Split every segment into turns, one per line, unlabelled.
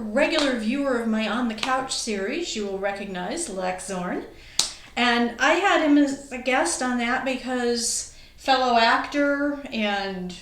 regular viewer of my On the Couch series, you will recognize Lec Zorn. And I had him as a guest on that because fellow actor and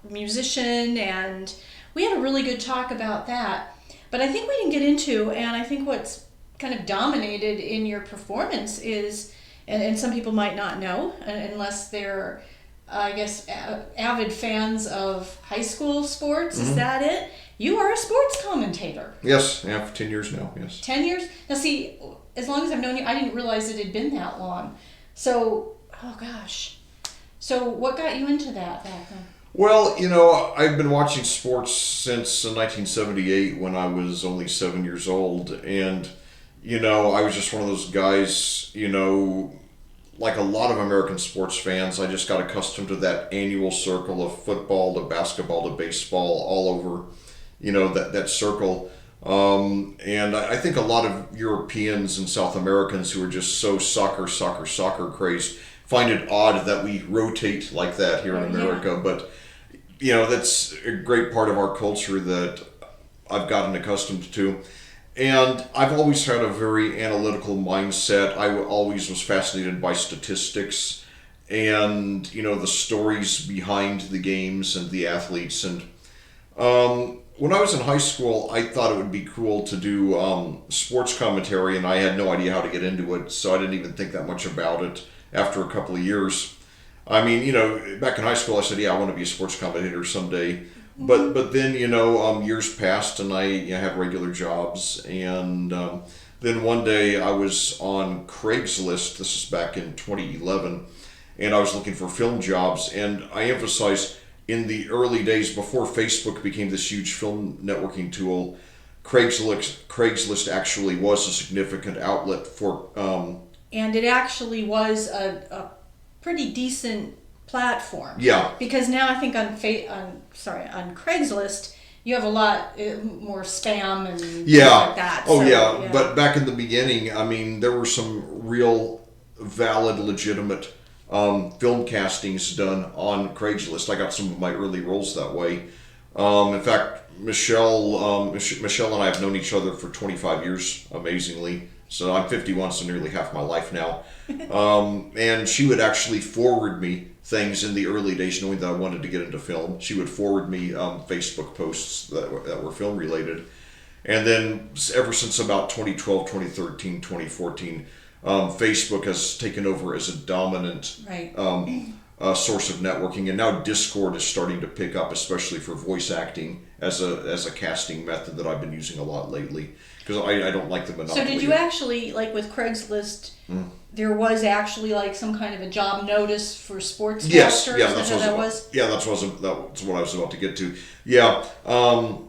musician, and we had a really good talk about that. But I think we didn't get into, and I think what's kind of dominated in your performance is, and some people might not know, unless they're, I guess, avid fans of high school sports. Is that it? You are a sports commentator.
Yes, yeah, for 10 years now, yes.
10 years? Now see, as long as I've known you, I didn't realize it had been that long. So, oh gosh. So what got you into that back then?
Well, I've been watching sports since 1978 when I was only 7 years old. And, I was just one of those guys, like a lot of American sports fans, I just got accustomed to that annual circle of football to basketball to baseball all over, that circle. And I think a lot of Europeans and South Americans who are just so soccer crazed find it odd that we rotate like that here in America. Yeah. But, that's a great part of our culture that I've gotten accustomed to. And I've always had a very analytical mindset. I always was fascinated by statistics and, the stories behind the games and the athletes. And when I was in high school, I thought it would be cool to do sports commentary, and I had no idea how to get into it, so I didn't even think that much about it after a couple of years. I mean, back in high school, I said, I want to be a sports commentator someday. But then, years passed, and I had regular jobs. And then one day I was on Craigslist. This is back in 2011. And I was looking for film jobs. And I emphasize, in the early days before Facebook became this huge film networking tool, Craigslist actually was a significant outlet for...
and it actually was a pretty decent platform.
Yeah.
Because now I think on Craigslist you have a lot more spam and things like that.
Oh, so, yeah. But back in the beginning, I mean, there were some real valid, legitimate film castings done on Craigslist. I got some of my early roles that way. In fact, Michelle and I have known each other for 25 years, amazingly. So I'm 51, so nearly half my life now. And she would actually forward me things in the early days, knowing that I wanted to get into film. She would forward me Facebook posts that were film related. And then ever since about 2012, 2013, 2014, Facebook has taken over as a dominant source of networking. And now Discord is starting to pick up, especially for voice acting, as a casting method that I've been using a lot lately. Because I don't like the monopoly.
So did you actually, like with Craigslist, there was actually like some kind of a job notice for sportscasters?
Yes, yeah,
that's what that was.
Yeah, that's what I was about to get to. Yeah, so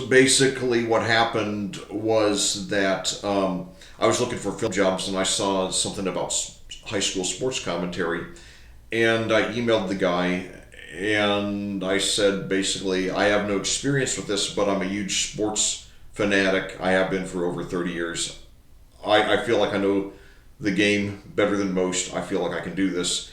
basically what happened was that I was looking for film jobs and I saw something about high school sports commentary, and I emailed the guy and I said basically, I have no experience with this, but I'm a huge sports fanatic. I have been for over 30 years. I feel like I know the game better than most. I feel like I can do this.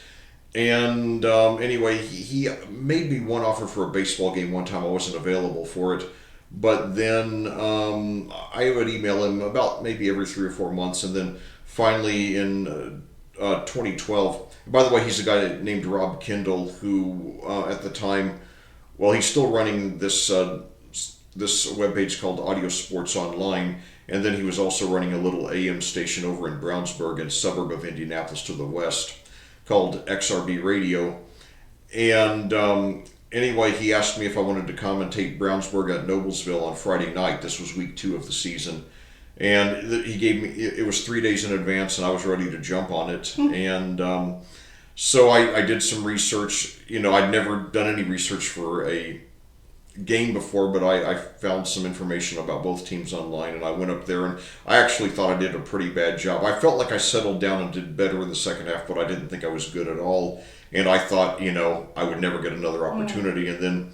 And anyway, he made me one offer for a baseball game one time. I wasn't available for it. But then I would email him about maybe every 3 or 4 months. And then finally in 2012, by the way, he's a guy named Rob Kendall who at the time, well, he's still running this webpage called Audio Sports Online, and then he was also running a little AM station over in Brownsburg, a suburb of Indianapolis to the west, called XRB Radio. And anyway, he asked me if I wanted to commentate Brownsburg at Noblesville on Friday night. This was week 2 of the season. And he gave me, it was 3 days in advance, and I was ready to jump on it. And so I did some research. I'd never done any research for a game before, but I found some information about both teams online, and I went up there, and I actually thought I did a pretty bad job. I felt like I settled down and did better in the second half, but I didn't think I was good at all, and I thought, I would never get another opportunity. And then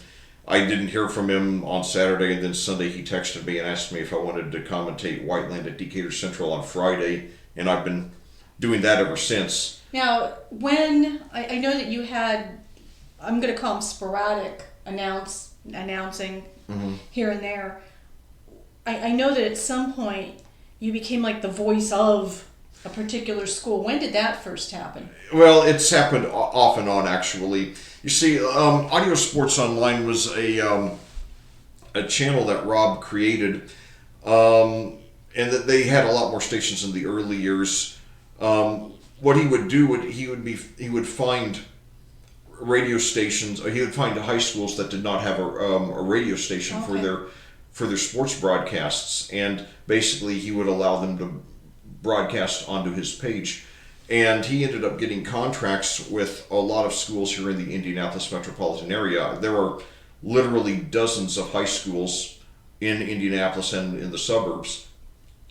I didn't hear from him on Saturday, and then Sunday he texted me and asked me if I wanted to commentate Whiteland at Decatur Central on Friday, and I've been doing that ever since.
Now, when I know that you had, I'm going to call them sporadic announcing here and there. I know that at some point you became like the voice of a particular school. When did that first happen?
Well, it's happened off and on, actually. You see, Audio Sports Online was a channel that Rob created, and that they had a lot more stations in the early years. What he would do he would find radio stations. He would find high schools that did not have a radio station for their sports broadcasts, and basically he would allow them to broadcast onto his page. And he ended up getting contracts with a lot of schools here in the Indianapolis metropolitan area. There are literally dozens of high schools in Indianapolis and in the suburbs,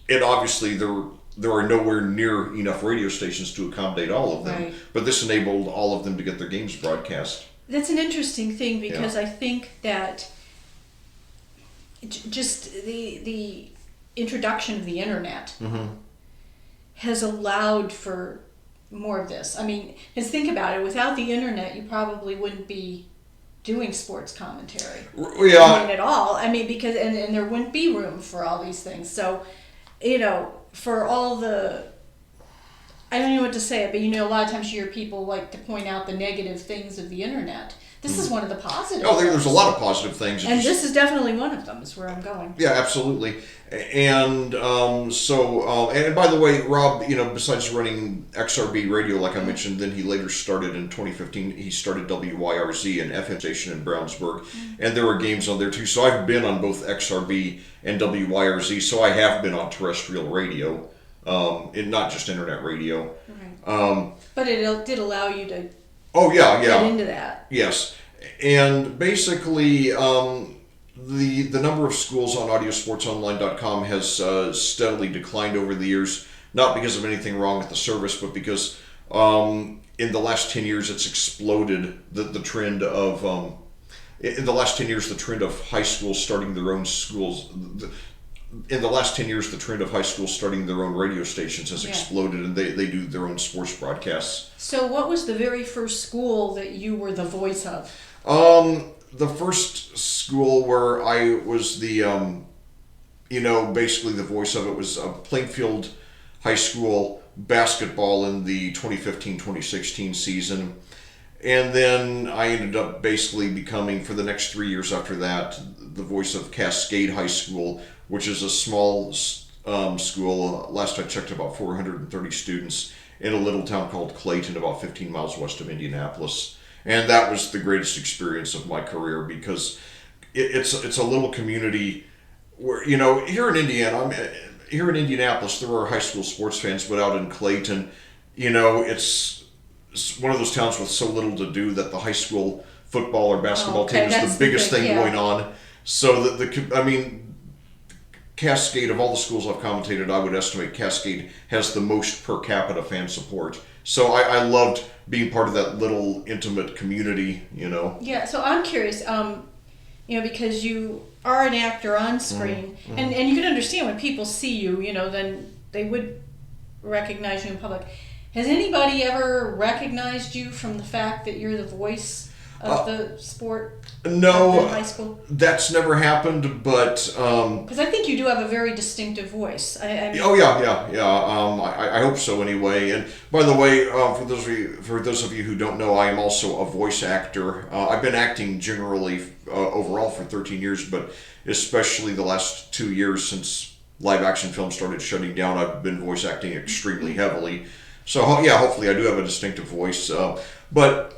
and obviously there are nowhere near enough radio stations to accommodate all of them.
Right.
But this enabled all of them to get their games broadcast.
That's an interesting thing, because
Yeah.
I think that just the introduction of the internet has allowed for more of this. I mean, because think about it, without the internet, you probably wouldn't be doing sports commentary.
Yeah.
I mean, at all. I mean, because, and there wouldn't be room for all these things. So, for all the, I don't know what to say, but a lot of times you hear people like to point out the negative things of the internet. This is one of the positive
Oh, there's a
things.
lot of positive things.
And this is definitely one of them, is where I'm going.
Yeah, absolutely. And and by the way, Rob, besides running XRB radio, like I mentioned, then he later started in 2015, he started WYRZ, an FM station in Brownsburg. And there were games on there too. So I've been on both XRB and WYRZ, so I have been on terrestrial radio, and not just internet radio.
Right. But it did allow you to
get
get into that.
Yes. And basically, the number of schools on audiosportsonline.com has steadily declined over the years, not because of anything wrong with the service, but because in the last 10 years it's exploded. The trend of in the last 10 years, the trend of high schools starting their own schools. In the last 10 years, the trend of high schools starting their own radio stations has exploded, and they do their own sports broadcasts.
So what was the very first school that you were the voice of?
The first school where I was the, basically the voice of it was Plainfield High School basketball in the 2015-2016 season. And then I ended up basically becoming, for the next 3 years after that, the voice of Cascade High School, which is a small school. Last I checked, about 430 students in a little town called Clayton, about 15 miles west of Indianapolis. And that was the greatest experience of my career, because it's a little community where, here in Indianapolis, there are high school sports fans, but out in Clayton, it's one of those towns with so little to do that the high school football or basketball team is the biggest thing going on. So Cascade, of all the schools I've commentated, I would estimate Cascade has the most per capita fan support. So I loved being part of that little intimate community,
Yeah, so I'm curious, because you are an actor on screen, and you can understand when people see you, then they would recognize you in public. Has anybody ever recognized you from the fact that you're the voice of the sport?
No,
in high school?
That's never happened, but
because I think you do have a very distinctive voice. I mean,
I hope so anyway. And by the way, for those of you who don't know, I am also a voice actor. I've been acting generally overall for 13 years, but especially the last 2 years since live action films started shutting down, I've been voice acting extremely heavily. So hopefully I do have a distinctive voice. But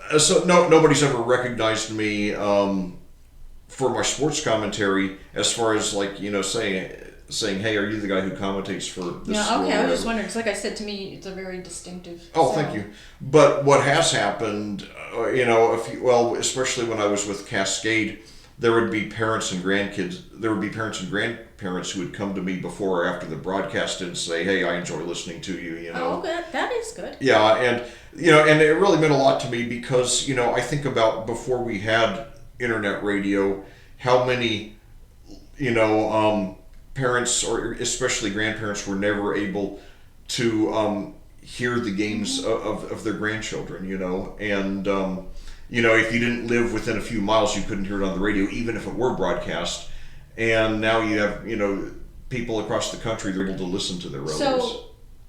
nobody's ever recognized me for my sports commentary, as far as saying, hey, are you the guy who commentates for this?
Yeah, okay.
or
I was just
whatever?
wondering, because like I said, to me, it's a very distinctive.
Oh,
sound.
thank you. But what has happened, especially when I was with Cascade, there would be parents and grandparents who would come to me before or after the broadcast and say, hey, I enjoy listening to you,
Oh, good. That is good.
Yeah, and and it really meant a lot to me, because I think about before we had internet radio, how many parents, or especially grandparents, were never able to hear the games of their grandchildren, and if you didn't live within a few miles, you couldn't hear it on the radio, even if it were broadcast. And now you have, people across the country, they're able to listen to their radios.
So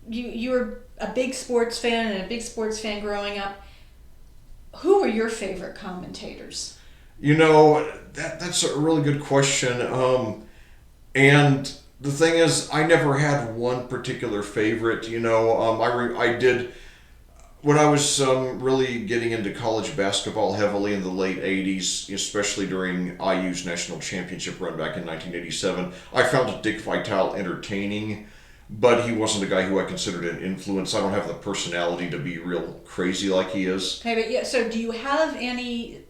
you were a big sports fan and a big sports fan growing up. Who were your favorite commentators?
That's a really good question. And the thing is, I never had one particular favorite. I did, when I was really getting into college basketball heavily in the late 80s, especially during IU's national championship run back in 1987, I found Dick Vitale entertaining, but he wasn't a guy who I considered an influence. I don't have the personality to be real crazy like he is.
Okay, but yeah, so do you have any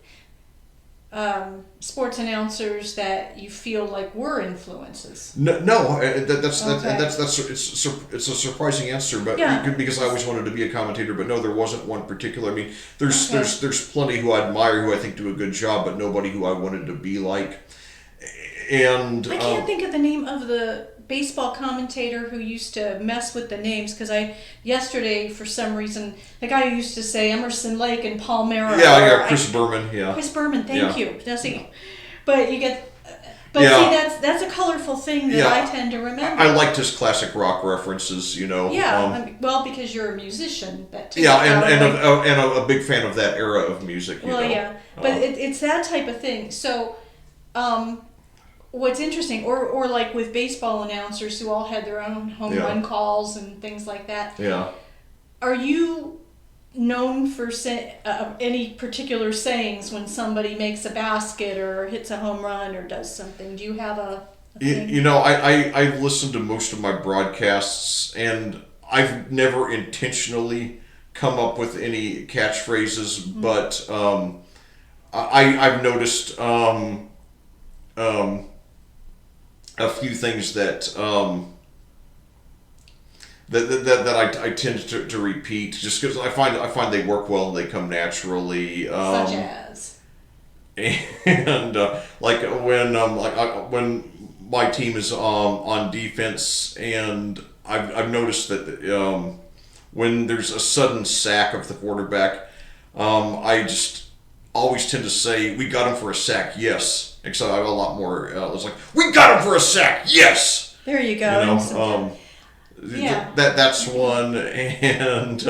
sports announcers that you feel like were influences?
No, it's a surprising answer, but because I always wanted to be a commentator. But no, there wasn't one particular. I mean, there's plenty who I admire who I think do a good job, but nobody who I wanted to be like. And
I can't think of the name of the baseball commentator who used to mess with the names, because yesterday for some reason the guy who used to say Emerson, Lake, and Palmera.
Chris Berman. Yeah,
Chris Berman. Thank you. Now see, but you get. But see, that's a colorful thing that I tend to remember.
I liked his classic rock references.
Yeah, because you're a musician. And
a big fan of that era of music.
But it's that type of thing. So. What's interesting, or like with baseball announcers who all had their own home run calls and things like that.
Yeah.
Are you known for any particular sayings when somebody makes a basket or hits a home run or does something? Do you have a thing?
I've listened to most of my broadcasts, and I've never intentionally come up with any catchphrases, but I've noticed a few things that I tend to repeat, just because I find they work well and they come naturally.
Such as.
And when my team is on defense, and I've noticed that when there's a sudden sack of the quarterback, I just always tend to say, "We got him for a sack, yes." Except I have a lot more. It's like, "We got him for a sack, yes."
There you go.
That's one. And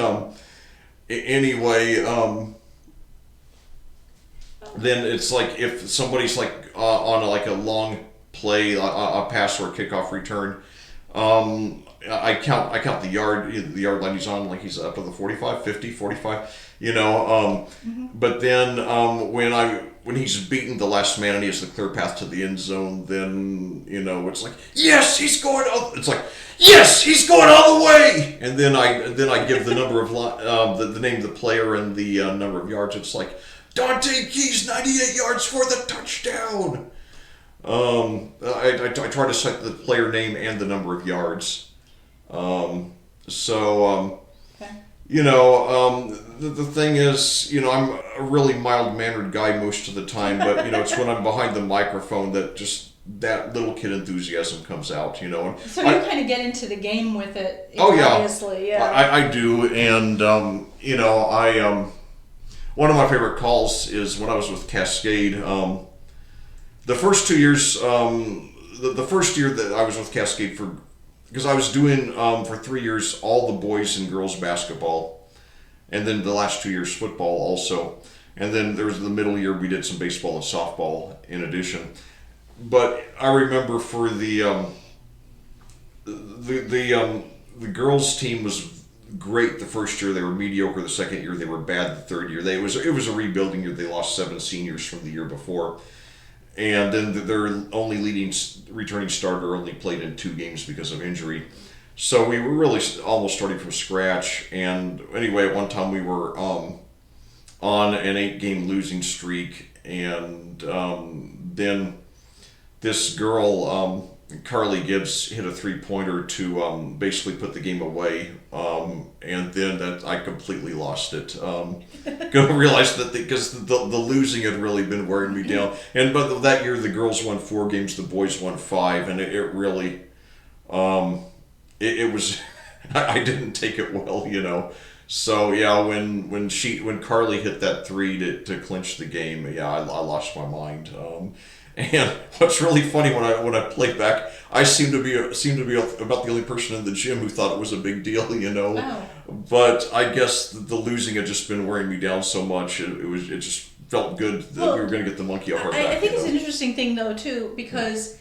anyway, then it's like if somebody's like on a long play, a pass or a kickoff return, I count the yard line he's on, like he's up to the 45, 50, 45. But then when he's beaten the last man and he has the clear path to the end zone, then it's like, "Yes, he's going." It's like, "Yes, he's going all the way." And then I give the number of the name of the player and the number of yards. It's like, "Dante Keys, 98 yards for the touchdown." I try to cite the player name and the number of yards. The thing is, I'm a really mild-mannered guy most of the time, but, it's when I'm behind the microphone that just that little kid enthusiasm comes out,
So you kind of get into the game with it,
obviously, yeah. I do, and, one of my favorite calls is when I was with Cascade. The first 2 years, the first year that I was with Cascade because I was doing, for 3 years, all the boys and girls basketball. And then the last 2 years, football also. And then there was the middle year, we did some baseball and softball in addition. But I remember for the girls team was great the first year. They were mediocre the second year. They were bad the third year. It was a rebuilding year. They lost 7 seniors from the year before. And then their only returning starter only played in 2 games because of injury. So we were really almost starting from scratch. And anyway, at one time we were on an 8-game losing streak. And then this girl, Carly Gibbs, hit a 3-pointer to basically put the game away. And then I completely lost it. Realized that because the losing had really been wearing me down. But that year the girls won 4 games, the boys won 5, and it really, it was, I didn't take it well, So yeah, when Carly hit that three to clinch the game, yeah, I lost my mind. And what's really funny when I play back, I seem to be about the only person in the gym who thought it was a big deal, you know.
Oh.
But I guess the losing had just been wearing me down so much. It just felt good that we were going to get the monkey off our back.
I think
you
it's
know?
an interesting thing though too, because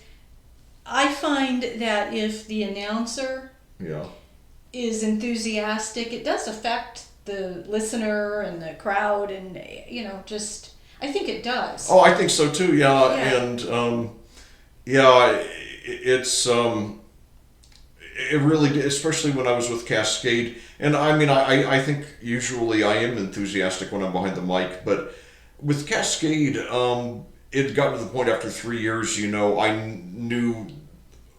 I find that if the announcer
Yeah.
is enthusiastic, it does affect the listener and the crowd, and just I think it does.
Oh, I think so too. Yeah,
Yeah.
and yeah, it's it really did, especially when I was with Cascade. And I mean, I think usually I am enthusiastic when I'm behind the mic, but with Cascade, it got to the point after 3 years. I knew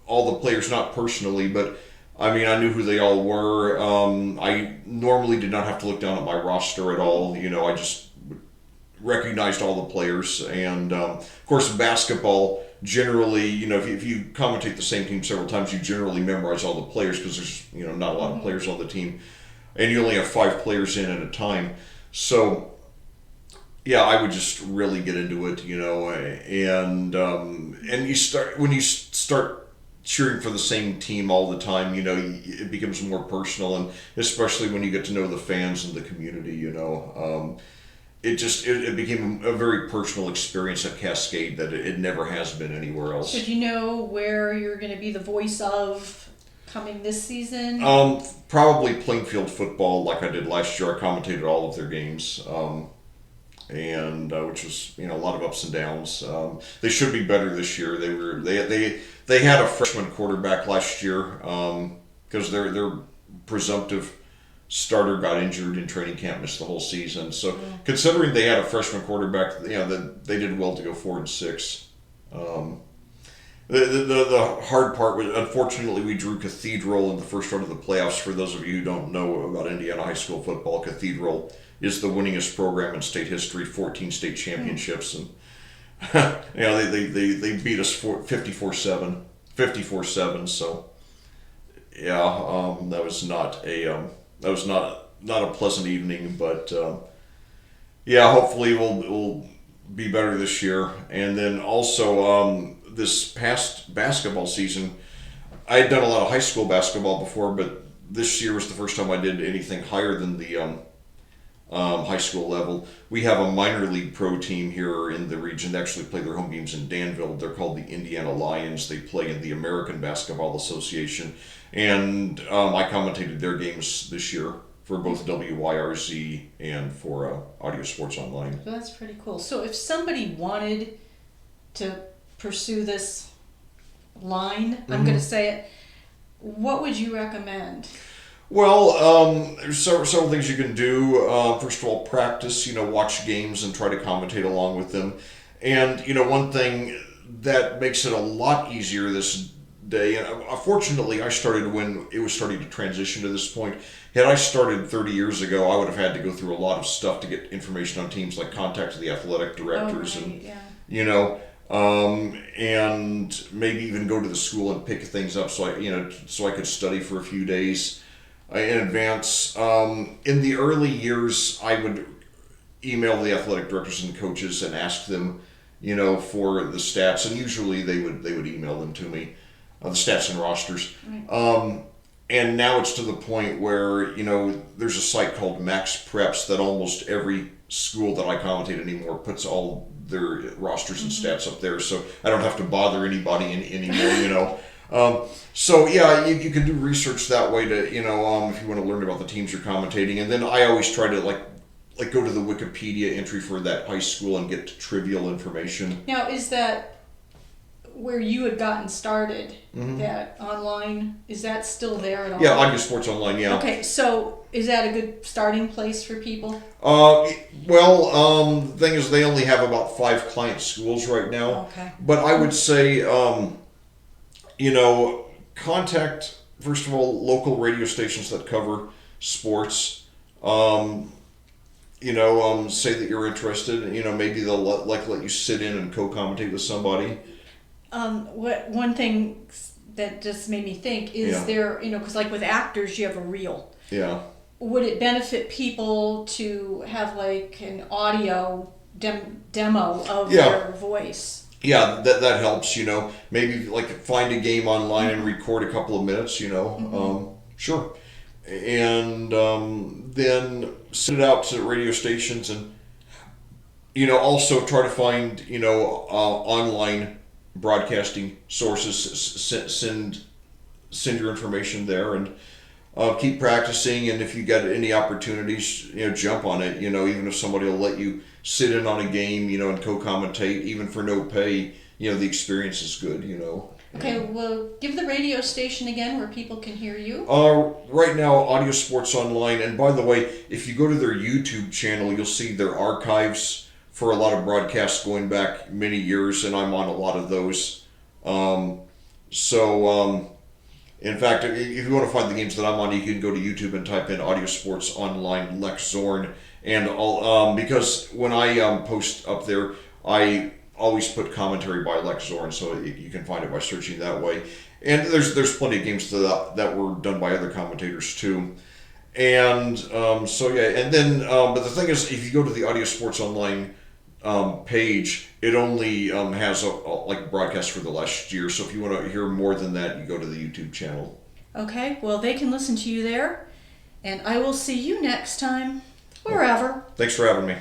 all the players, not personally, but I mean, I knew who they all were. I normally did not have to look down at my roster at all. I just recognized all the players. And of course, basketball, generally, if you commentate the same team several times, you generally memorize all the players because there's, not a lot of players on the team. And you only have 5 players in at a time. So, yeah, I would just really get into it, and when you start cheering for the same team all the time, it becomes more personal, and especially when you get to know the fans and the community, it became a very personal experience at Cascade that it never has been anywhere else.
So do you know where you're going to be the voice of coming this season?
Probably Plainfield football, like I did last year. I commentated all of their games. And which was a lot of ups and downs. They should be better this year. They had a freshman quarterback last year because their presumptive starter got injured in training camp, missed the whole season. So considering they had a freshman quarterback, they did well to go 4-6. The hard part was, unfortunately, we drew Cathedral in the first round of the playoffs. For those of you who don't know about Indiana high school football, Cathedral is the winningest program in state history, 14 state championships, and they beat us 54-7. So that was not a pleasant evening, but hopefully we'll be better this year. And then also this past basketball season, I had done a lot of high school basketball before, but this year was the first time I did anything higher than the high school level. We have a minor league pro team here in the region. They actually play their home games in Danville. They're called the Indiana Lions. They play in the American Basketball Association, and I commentated their games this year for both WYRZ and for Audio Sports Online.
Well, that's pretty cool. So if somebody wanted to pursue this line, I'm going to say it, what would you recommend?
Well, there's several things you can do. First of all, practice, watch games and try to commentate along with them. And, one thing that makes it a lot easier this day, and fortunately I started when it was starting to transition to this point. Had I started 30 years ago, I would have had to go through a lot of stuff to get information on teams, like contact the athletic directors and maybe even go to the school and pick things up so I could study for a few days in advance. In the early years, I would email the athletic directors and coaches and ask them, for the stats, and usually they would email them to me, the stats and rosters. Right. And now it's to the point where there's a site called Max Preps that almost every school that I commentate anymore puts all their rosters and stats up there, so I don't have to bother anybody anymore. So yeah, you can do research that way to if you want to learn about the teams you're commentating, and then I always try to like go to the Wikipedia entry for that high school and get trivial information.
Now, is that where you had gotten started? That online, is that still there at all?
Yeah, Audio Sports Online. Yeah.
Okay, so is that a good starting place for people?
The thing is, they only have about 5 client schools right now.
Okay.
But I would say, contact, first of all, local radio stations that cover sports. Say that you're interested. Maybe they'll let you sit in and co-commentate with somebody.
One thing that just made me think is there, because like with actors, you have a reel.
Yeah.
would it benefit people to have like an audio demo of
Yeah.
their voice?
Yeah, that helps. Maybe like find a game online and record a couple of minutes. Sure, and then send it out to radio stations, and also try to find online broadcasting sources. Send your information there, and keep practicing. And if you get any opportunities, jump on it. Even if somebody will let you sit in on a game, and co-commentate, even for no pay, the experience is good.
Okay, well, give the radio station again where people can hear you.
Right now, Audio Sports Online, and by the way, if you go to their YouTube channel, you'll see their archives for a lot of broadcasts going back many years, and I'm on a lot of those. In fact, if you want to find the games that I'm on, you can go to YouTube and type in Audio Sports Online Lec Zorn, and because when I post up there, I always put commentary by Lec Zorn, so you can find it by searching that way. And there's plenty of games that were done by other commentators too. And and then but the thing is, if you go to the Audio Sports Online page, it only has like broadcasts for the last year. So if you want to hear more than that, you go to the YouTube channel.
Okay, well, they can listen to you there, and I will see you next time, wherever.
Thanks for having me.